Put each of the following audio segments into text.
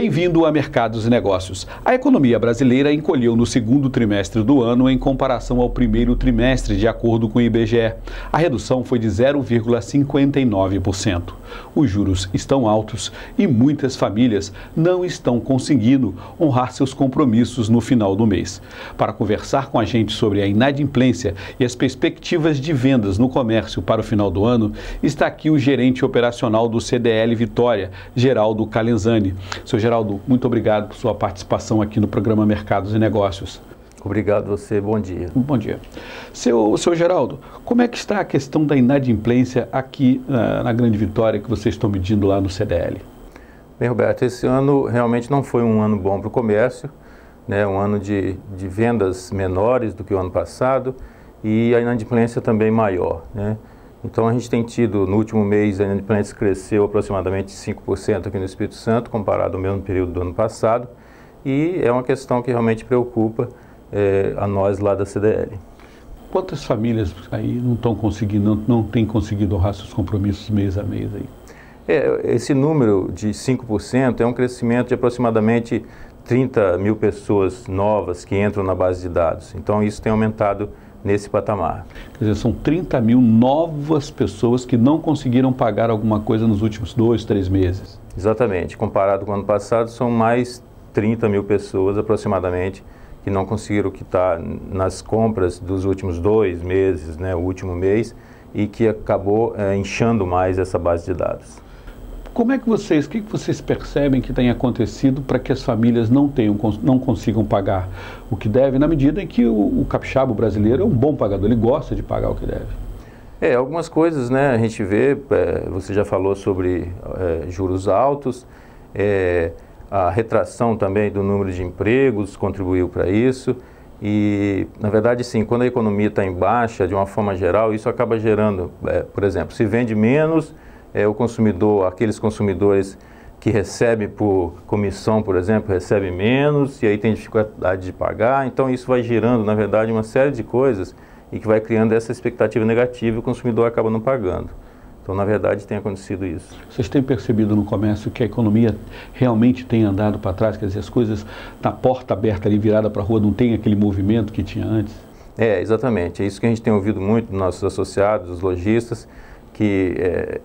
Bem-vindo a Mercados e Negócios. A economia brasileira encolheu no segundo trimestre do ano em comparação ao primeiro trimestre, de acordo com o IBGE. A redução foi de 0,59%. Os juros estão altos e muitas famílias não estão conseguindo honrar seus compromissos no final do mês. Para conversar com a gente sobre a inadimplência e as perspectivas de vendas no comércio para o final do ano, está aqui o gerente operacional do CDL Vitória, Geraldo Calenzani. Seu Geraldo, muito obrigado por sua participação aqui no programa Mercados e Negócios. Obrigado você, bom dia. Bom dia. Seu Geraldo, como é que está a questão da inadimplência aqui na Grande Vitória que vocês estão medindo lá no CDL? Bem, Roberto, esse ano realmente não foi um ano bom para o comércio, né? Um ano de vendas menores do que o ano passado e a inadimplência também maior, né? Então a gente tem tido, no último mês, a inadimplência cresceu aproximadamente 5% aqui no Espírito Santo, comparado ao mesmo período do ano passado, e é uma questão que realmente preocupa a nós lá da CDL. Quantas famílias aí não estão conseguindo, não têm conseguido honrar seus compromissos mês a mês aí? Esse número de 5% é um crescimento de aproximadamente 30 mil pessoas novas que entram na base de dados. Então isso tem aumentado nesse patamar. Quer dizer, são 30 mil novas pessoas que não conseguiram pagar alguma coisa nos últimos 2, 3 meses. Exatamente. Comparado com o ano passado, são mais 30 mil pessoas aproximadamente que não conseguiram quitar nas compras dos últimos 2 meses, né, o último mês, e que acabou inchando mais essa base de dados. O que vocês percebem que tem acontecido para que as famílias não consigam pagar o que deve, na medida em que o capixaba brasileiro é um bom pagador, ele gosta de pagar o que deve? Algumas coisas, né, a gente vê, você já falou sobre juros altos, a retração também do número de empregos contribuiu para isso e, na verdade, sim, quando a economia está em baixa, de uma forma geral, isso acaba gerando, por exemplo, se vende menos, o consumidor, aqueles consumidores que recebem por comissão, por exemplo, recebem menos e aí tem dificuldade de pagar. Então isso vai gerando, na verdade, uma série de coisas e que vai criando essa expectativa negativa e o consumidor acaba não pagando. Então, na verdade, tem acontecido isso. Vocês têm percebido no comércio que a economia realmente tem andado para trás? Quer dizer, as coisas na porta aberta ali, virada para a rua, não tem aquele movimento que tinha antes? Exatamente. É isso que a gente tem ouvido muito dos nossos associados, dos lojistas, que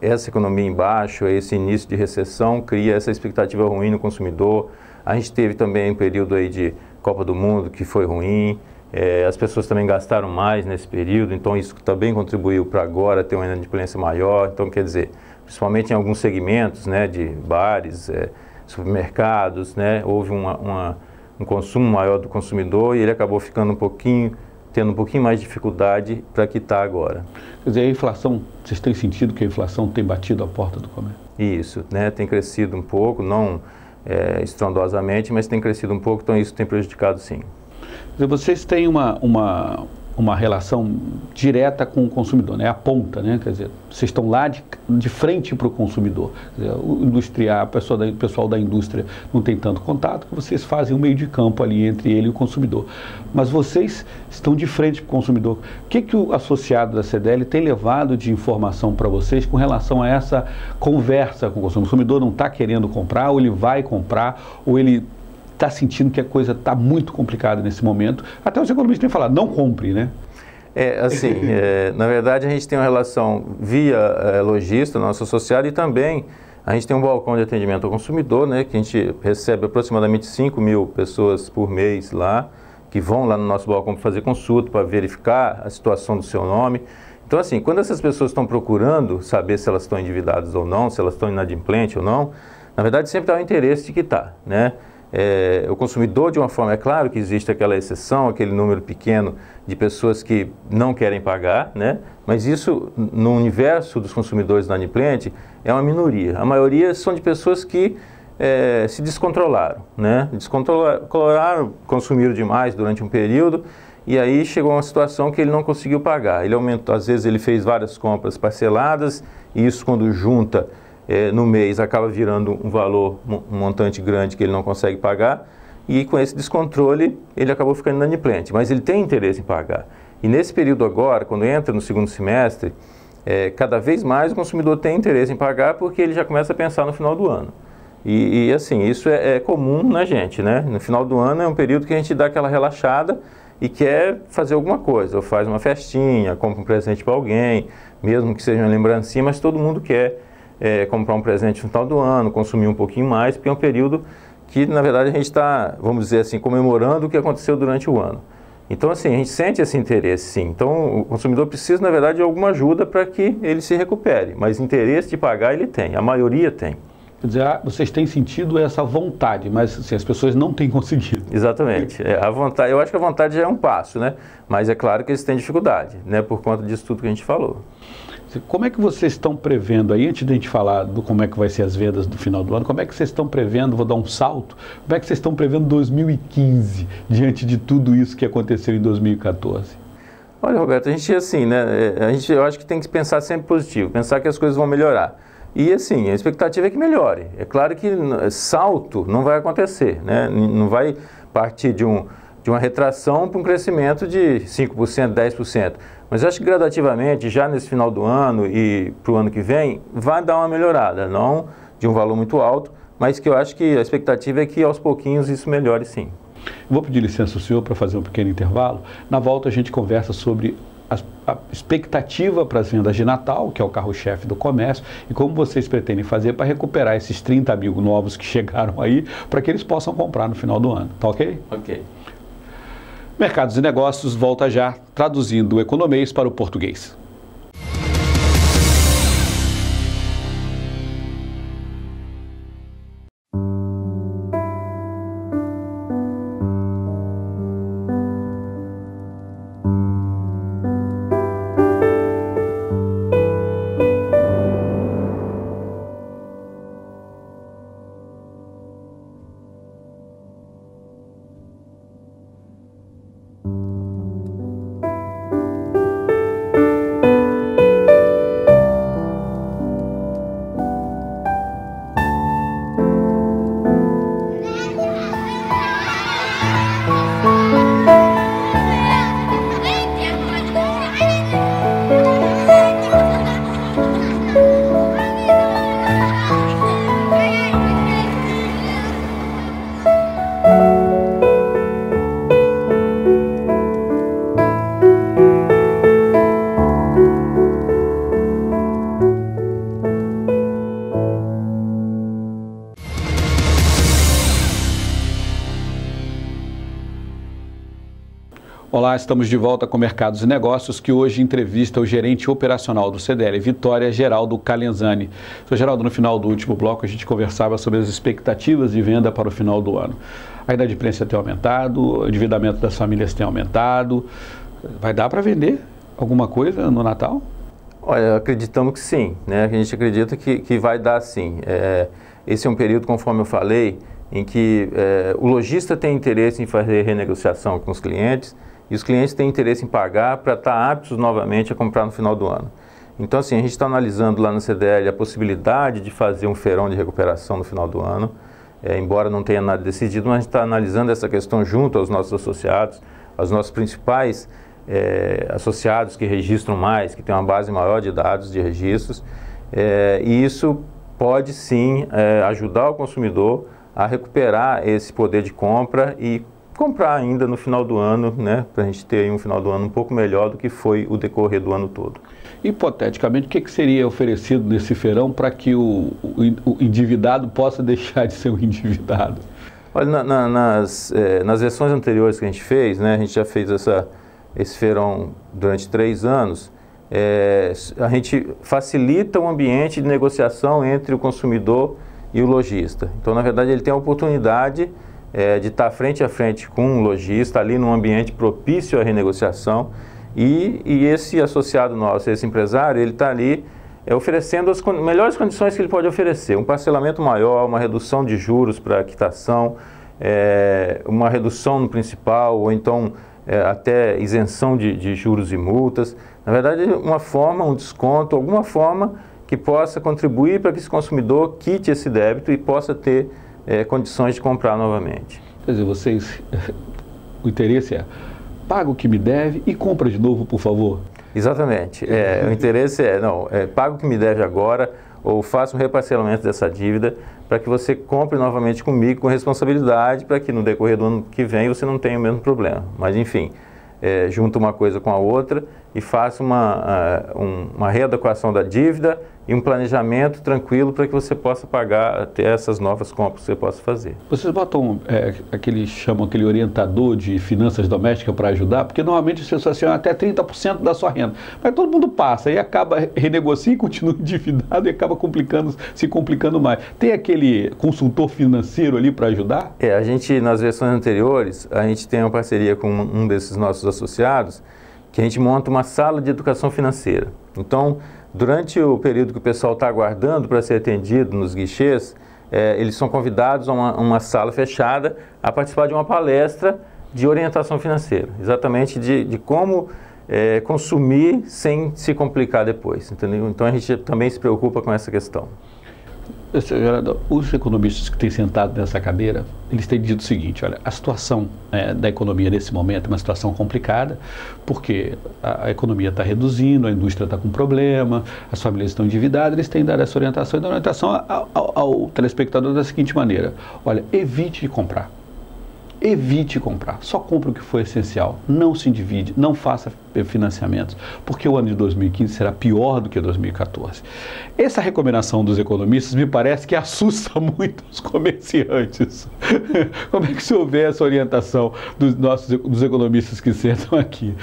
essa economia em baixo, esse início de recessão, cria essa expectativa ruim no consumidor. A gente teve também um período aí de Copa do Mundo que foi ruim, as pessoas também gastaram mais nesse período, então isso também contribuiu para agora ter uma inadimplência maior. Então, quer dizer, principalmente em alguns segmentos, né, de bares, supermercados, né, houve um consumo maior do consumidor e ele acabou ficando tendo um pouquinho mais de dificuldade para quitar agora. Quer dizer, a inflação, vocês têm sentido que a inflação tem batido a porta do comércio? Isso, né, tem crescido um pouco, não estrondosamente, mas tem crescido um pouco, então isso tem prejudicado sim. Quer dizer, vocês têm uma relação direta com o consumidor, né? A ponta, né? Quer dizer, vocês estão lá de frente para o consumidor. Quer dizer, o pessoal da indústria não tem tanto contato, que vocês fazem um meio de campo ali entre ele e o consumidor. Mas vocês estão de frente para o consumidor. O que o associado da CDL tem levado de informação para vocês com relação a essa conversa com o consumidor? O consumidor não está querendo comprar, ou ele vai comprar, ou ele está sentindo que a coisa está muito complicada nesse momento. Até os economistas têm falado, não compre, né? Na verdade a gente tem uma relação via lojista, nosso associado, e também a gente tem um balcão de atendimento ao consumidor, né, que a gente recebe aproximadamente 5 mil pessoas por mês lá, que vão lá no nosso balcão para fazer consulta, para verificar a situação do seu nome. Então, assim, quando essas pessoas estão procurando saber se elas estão endividadas ou não, se elas estão inadimplentes ou não, na verdade sempre há o interesse de quitar, né? O consumidor, de uma forma, é claro que existe aquela exceção, aquele número pequeno de pessoas que não querem pagar, né? Mas isso, no universo dos consumidores inadimplentes, é uma minoria. A maioria são de pessoas que se descontrolaram, né? Descontrolaram, consumiram demais durante um período e aí chegou a uma situação que ele não conseguiu pagar. Ele aumentou, às vezes ele fez várias compras parceladas e isso, quando junta no mês, acaba virando um valor, um montante grande que ele não consegue pagar, e com esse descontrole ele acabou ficando inadimplente, mas ele tem interesse em pagar. E nesse período agora, quando entra no segundo semestre, cada vez mais o consumidor tem interesse em pagar porque ele já começa a pensar no final do ano. E assim, isso é comum na gente, né? No final do ano é um período que a gente dá aquela relaxada e quer fazer alguma coisa, ou faz uma festinha, compra um presente para alguém, mesmo que seja uma lembrancinha, mas todo mundo quer comprar um presente no final do ano, consumir um pouquinho mais, porque é um período que, na verdade, a gente está, vamos dizer assim, comemorando o que aconteceu durante o ano. Então, assim, a gente sente esse interesse, sim. Então, o consumidor precisa, na verdade, de alguma ajuda para que ele se recupere, mas interesse de pagar ele tem, a maioria tem. Quer dizer, vocês têm sentido essa vontade, mas assim, as pessoas não têm conseguido. Exatamente. A vontade, eu acho que a vontade já é um passo, né? Mas é claro que eles têm dificuldade, né? Por conta disso tudo que a gente falou. Como é que vocês estão prevendo aí, antes de a gente falar do como é que vai ser as vendas do final do ano, como é que vocês estão prevendo, vou dar um salto, como é que vocês estão prevendo 2015, diante de tudo isso que aconteceu em 2014? Olha, Roberto, a gente assim, né? Eu acho que tem que pensar sempre positivo, pensar que as coisas vão melhorar. E assim, a expectativa é que melhore. É claro que salto não vai acontecer, né? Não vai partir de uma retração para um crescimento de 5%, 10%. Mas eu acho que gradativamente, já nesse final do ano e para o ano que vem, vai dar uma melhorada. Não de um valor muito alto, mas que eu acho que a expectativa é que aos pouquinhos isso melhore sim. Vou pedir licença ao senhor para fazer um pequeno intervalo. Na volta a gente conversa sobre a expectativa para as vendas de Natal, que é o carro-chefe do comércio, e como vocês pretendem fazer para recuperar esses 30 mil novos que chegaram aí, para que eles possam comprar no final do ano. Tá ok? Ok. Mercados e Negócios volta já, traduzindo o economês para o português. Olá, estamos de volta com Mercados e Negócios, que hoje entrevista o gerente operacional do CDL Vitória, Geraldo Calenzani. Sr. Geraldo, no final do último bloco a gente conversava sobre as expectativas de venda para o final do ano. A inadimplência tem aumentado, o endividamento das famílias tem aumentado. Vai dar para vender alguma coisa no Natal? Olha, acreditamos que sim, né? A gente acredita que vai dar sim. Esse é um período, conforme eu falei, em que o lojista tem interesse em fazer renegociação com os clientes, e os clientes têm interesse em pagar para estar aptos novamente a comprar no final do ano. Então, assim, a gente está analisando lá no CDL a possibilidade de fazer um feirão de recuperação no final do ano, embora não tenha nada decidido, mas a gente está analisando essa questão junto aos nossos associados, aos nossos principais associados que registram mais, que têm uma base maior de dados de registros, e isso pode sim ajudar o consumidor a recuperar esse poder de compra e comprar ainda no final do ano, né, para a gente ter aí um final do ano um pouco melhor do que foi o decorrer do ano todo. Hipoteticamente, o que seria oferecido nesse feirão para que o endividado possa deixar de ser um endividado? Olha, nas versões anteriores que a gente fez, né, a gente já fez esse feirão durante 3 anos, a gente facilita o ambiente de negociação entre o consumidor e o lojista. Então, na verdade, ele tem a oportunidade de estar frente a frente com o lojista, ali num ambiente propício à renegociação, e esse associado nosso, esse empresário, ele está ali oferecendo as melhores condições que ele pode oferecer, um parcelamento maior, uma redução de juros para a quitação, uma redução no principal, ou então até isenção de juros e multas. Na verdade, uma forma, um desconto, alguma forma que possa contribuir para que esse consumidor quite esse débito e possa ter condições de comprar novamente. Quer dizer, o interesse é paga o que me deve e compra de novo, por favor. Exatamente. O interesse paga o que me deve agora, ou faça um reparcelamento dessa dívida para que você compre novamente comigo com responsabilidade, para que no decorrer do ano que vem você não tenha o mesmo problema. Mas enfim, junta uma coisa com a outra e faça uma readequação da dívida e um planejamento tranquilo para que você possa pagar até essas novas compras que você possa fazer. Vocês botam chamam aquele orientador de finanças domésticas para ajudar? Porque normalmente as pessoas acham até 30% da sua renda. Mas todo mundo passa e acaba renegocia e continua endividado e acaba se complicando mais. Tem aquele consultor financeiro ali para ajudar? A gente, nas versões anteriores, a gente tem uma parceria com um desses nossos associados, que a gente monta uma sala de educação financeira. Então, durante o período que o pessoal está aguardando para ser atendido nos guichês, eles são convidados a uma sala fechada a participar de uma palestra de orientação financeira, exatamente de como consumir sem se complicar depois, entendeu? Então a gente também se preocupa com essa questão. Os economistas que têm sentado nessa cadeira, eles têm dito o seguinte: olha, a situação da economia nesse momento é uma situação complicada, porque a economia está reduzindo, a indústria está com problema, as famílias estão endividadas. Eles têm dado essa orientação e dão orientação ao telespectador da seguinte maneira: olha, evite de comprar. Evite comprar, só compre o que for essencial, não se endivide, não faça financiamentos, porque o ano de 2015 será pior do que 2014. Essa recomendação dos economistas me parece que assusta muito os comerciantes. Como é que o senhor vê essa orientação dos economistas que sentam aqui?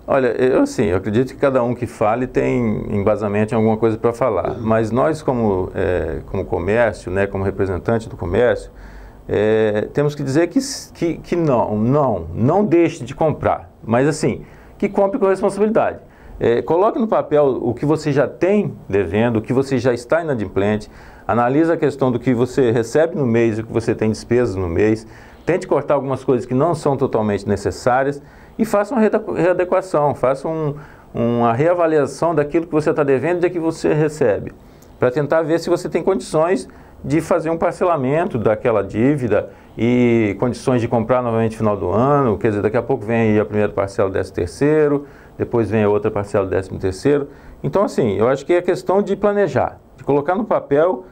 Olha, eu acredito que cada um que fale tem embasamento em alguma coisa para falar, mas nós como comércio, né, como representante do comércio, temos que dizer que não deixe de comprar, mas assim, que compre com responsabilidade. Coloque no papel o que você já tem devendo, o que você já está inadimplente, analise a questão do que você recebe no mês e o que você tem despesas no mês, tente cortar algumas coisas que não são totalmente necessárias e faça uma readequação, faça uma reavaliação daquilo que você está devendo e daquilo que você recebe, para tentar ver se você tem condições de fazer um parcelamento daquela dívida e condições de comprar novamente no final do ano. Quer dizer, daqui a pouco vem aí a primeira parcela do 13º, depois vem a outra parcela do 13º. Então, assim, eu acho que é questão de planejar, de colocar no papel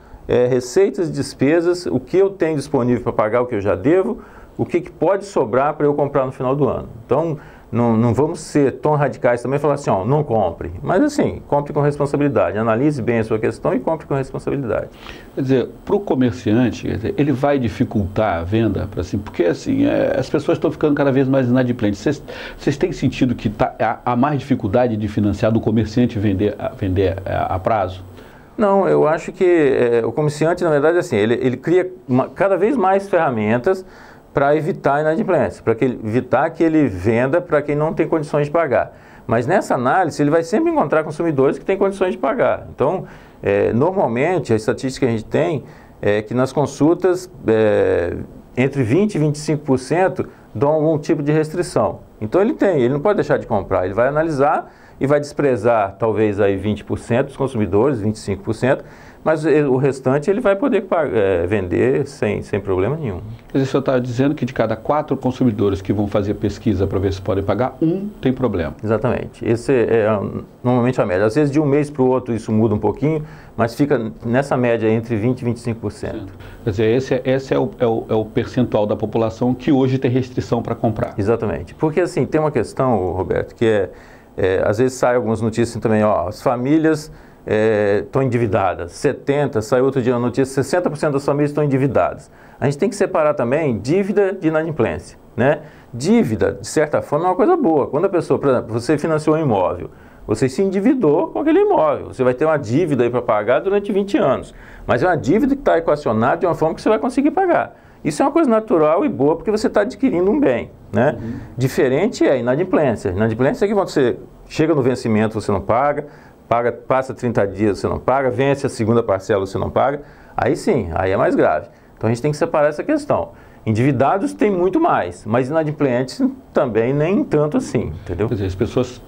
receitas e despesas, o que eu tenho disponível para pagar, o que eu já devo, o que pode sobrar para eu comprar no final do ano. Então, não vamos ser tão radicais também e falar assim, ó, não compre. Mas assim, compre com responsabilidade, analise bem a sua questão e compre com responsabilidade. Quer dizer, para o comerciante, ele vai dificultar a venda, porque assim, as pessoas estão ficando cada vez mais inadimplentes. Vocês têm sentido que há mais dificuldade de financiar do comerciante vender a prazo? Não, eu acho que o comerciante, na verdade, assim, ele cria cada vez mais ferramentas para evitar a inadimplência, para evitar que ele venda para quem não tem condições de pagar. Mas nessa análise, ele vai sempre encontrar consumidores que têm condições de pagar. Então, normalmente, a estatística que a gente tem é que nas consultas, entre 20% e 25% dão algum tipo de restrição. Então, ele não pode deixar de comprar, ele vai analisar e vai desprezar talvez aí 20% dos consumidores, 25%, mas o restante ele vai poder vender sem problema nenhum. Quer dizer, o senhor está dizendo que de cada 4 consumidores que vão fazer pesquisa para ver se podem pagar, 1 tem problema. Exatamente. Esse é normalmente a média. Às vezes de um mês para o outro isso muda um pouquinho, mas fica nessa média entre 20% e 25%. Quer dizer, esse é o percentual da população que hoje tem restrição para comprar. Exatamente. Porque assim, tem uma questão, Roberto, que às vezes sai algumas notícias também, ó, as famílias estão endividadas, saiu outro dia uma notícia, 60% das famílias estão endividadas. A gente tem que separar também dívida de inadimplência, né? Dívida, de certa forma, é uma coisa boa. Quando a pessoa, por exemplo, você financiou um imóvel, você se endividou com aquele imóvel, você vai ter uma dívida aí para pagar durante 20 anos, mas é uma dívida que está equacionada de uma forma que você vai conseguir pagar. Isso é uma coisa natural e boa porque você está adquirindo um bem, né? Diferente é a inadimplência. Inadimplência é que você chega no vencimento, você não paga, passa 30 dias, você não paga, vence a segunda parcela, você não paga, aí sim, aí é mais grave. Então a gente tem que separar essa questão. Endividados tem muito mais, mas inadimplentes também nem tanto assim, entendeu? Quer dizer, as pessoas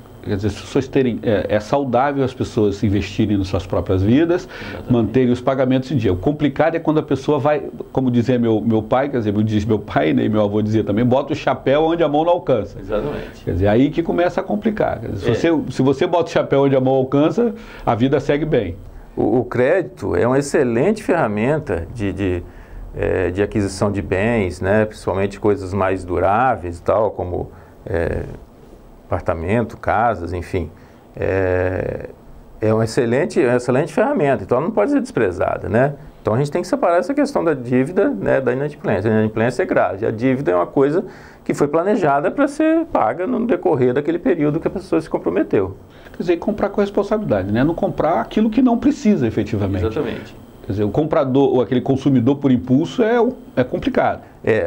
terem, é saudável as pessoas investirem nas suas próprias vidas, exatamente, manterem os pagamentos em dia. O complicado é quando a pessoa vai, como dizia meu pai, quer dizer, diz meu pai, né, e meu avô dizia também, bota o chapéu onde a mão não alcança. Exatamente. Quer dizer, aí que começa a complicar. Quer dizer, se você bota o chapéu onde a mão alcança, a vida segue bem. O crédito é uma excelente ferramenta de aquisição de bens, né? Principalmente coisas mais duráveis, tal, como apartamento, casas, enfim. É uma excelente ferramenta, então ela não pode ser desprezada, né? Então a gente tem que separar essa questão da dívida, né, da inadimplência. A inadimplência é grave, a dívida é uma coisa que foi planejada para ser paga no decorrer daquele período que a pessoa se comprometeu. Quer dizer, comprar com responsabilidade, né? Não comprar aquilo que não precisa efetivamente. Exatamente. Quer dizer, o comprador, ou aquele consumidor por impulso é complicado.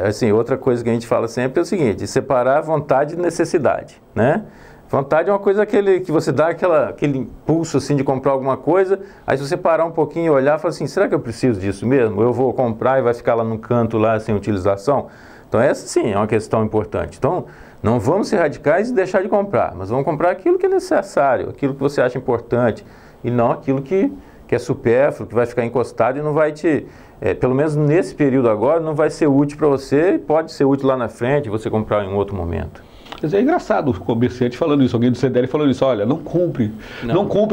Assim, outra coisa que a gente fala sempre é o seguinte, separar vontade e necessidade, né? Vontade é uma coisa que você dá aquele impulso assim de comprar alguma coisa, aí se você parar um pouquinho e olhar, fala assim, será que eu preciso disso mesmo? Eu vou comprar e vai ficar lá no canto, lá sem utilização? Então essa sim é uma questão importante. Então não vamos ser radicais e deixar de comprar, mas vamos comprar aquilo que é necessário, aquilo que você acha importante, e não aquilo que é supérfluo, que vai ficar encostado e não vai pelo menos nesse período agora, não vai ser útil para você, e pode ser útil lá na frente, você comprar em um outro momento. Quer dizer, é engraçado o comerciante falando isso, alguém do CDL falando isso, olha, não compre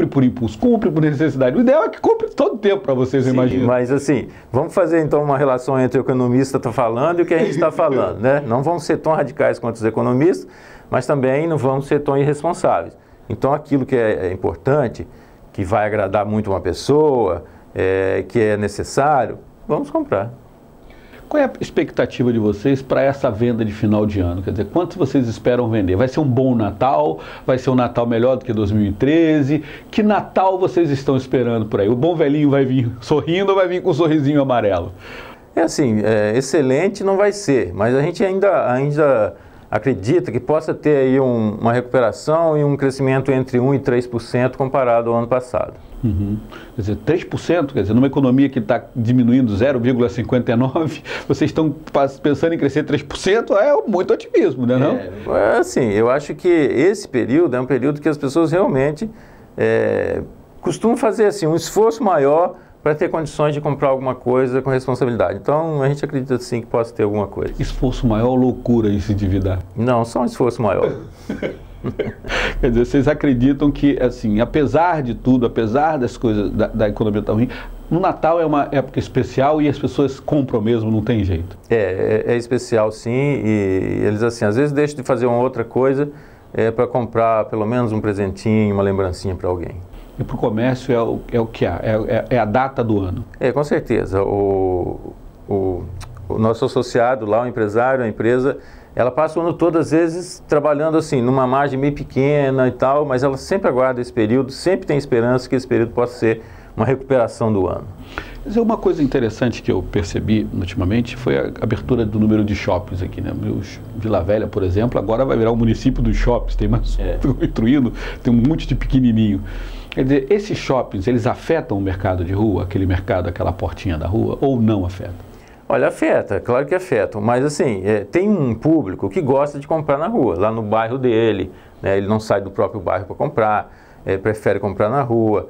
por impulso, compre por necessidade. O ideal é que compre todo o tempo para vocês, imaginam. Mas assim, vamos fazer então uma relação entre o economista está falando e o que a gente está falando, né? Não vamos ser tão radicais quanto os economistas, mas também não vamos ser tão irresponsáveis. Então aquilo que é importante, que vai agradar muito uma pessoa, que é necessário, vamos comprar. Qual é a expectativa de vocês para essa venda de final de ano? Quer dizer, quantos vocês esperam vender? Vai ser um bom Natal? Vai ser um Natal melhor do que 2013? Que Natal vocês estão esperando por aí? O bom velhinho vai vir sorrindo ou vai vir com um sorrisinho amarelo? Excelente não vai ser, mas a gente ainda acredita que possa ter aí uma recuperação e um crescimento entre 1% e 3% comparado ao ano passado. Uhum. Quer dizer, 3%, quer dizer, numa economia que está diminuindo 0,59%, vocês estão pensando em crescer 3%, é muito otimismo, né, não? Assim, eu acho que esse período é um período que as pessoas realmente costumam fazer assim, um esforço maior para ter condições de comprar alguma coisa com responsabilidade. Então, a gente acredita sim que possa ter alguma coisa. Esforço maior ou loucura em se endividar? Não, só um esforço maior. Quer dizer, vocês acreditam que, assim, apesar de tudo, apesar das coisas, da economia estar ruim, no Natal é uma época especial e as pessoas compram mesmo, não tem jeito? É especial sim, e eles assim, às vezes deixam de fazer uma outra coisa para comprar pelo menos um presentinho, uma lembrancinha para alguém. E para o comércio é o que há, é a data do ano? Com certeza. O nosso associado lá, o empresário, a empresa, ela passa o ano todo, às vezes, trabalhando assim, numa margem meio pequena e tal, mas ela sempre aguarda esse período, sempre tem esperança que esse período possa ser uma recuperação do ano. Quer dizer, uma coisa interessante que eu percebi ultimamente foi a abertura do número de shoppings aqui, né? Vila Velha, por exemplo, agora vai virar o município dos shoppings, tem mais construindo, tem um monte de pequenininho. Quer dizer, esses shoppings, eles afetam o mercado de rua, aquele mercado, aquela portinha da rua, ou não afetam? Olha, afeta, claro que afetam, mas assim, tem um público que gosta de comprar na rua, lá no bairro dele, né? Ele não sai do próprio bairro para comprar, prefere comprar na rua.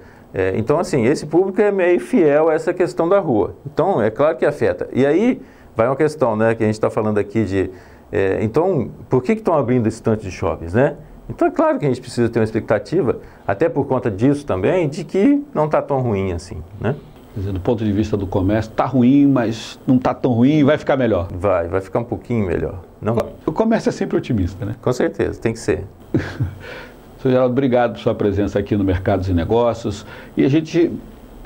Então, assim, esse público é meio fiel a essa questão da rua. Então, é claro que afeta. E aí, vai uma questão, né, que a gente está falando aqui de... então, por que estão abrindo esse tanto de shoppings, né? Então, é claro que a gente precisa ter uma expectativa, até por conta disso também, de que não está tão ruim assim, né? Quer dizer, do ponto de vista do comércio, está ruim, mas não está tão ruim e vai ficar melhor. Vai ficar um pouquinho melhor. Não... O comércio é sempre otimista, né? Com certeza, tem que ser. Sr. Geraldo, obrigado por sua presença aqui no Mercados e Negócios. E a gente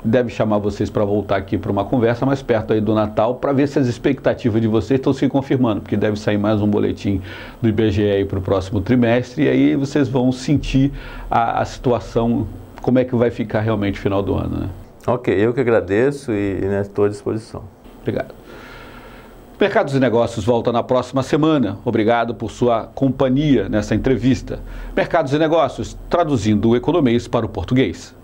deve chamar vocês para voltar aqui para uma conversa mais perto aí do Natal, para ver se as expectativas de vocês estão se confirmando, porque deve sair mais um boletim do IBGE aí para o próximo trimestre, e aí vocês vão sentir a situação, como é que vai ficar realmente no final do ano, né? Ok, eu que agradeço e estou à disposição. Obrigado. Mercados e Negócios volta na próxima semana. Obrigado por sua companhia nessa entrevista. Mercados e Negócios, traduzindo o economês para o português.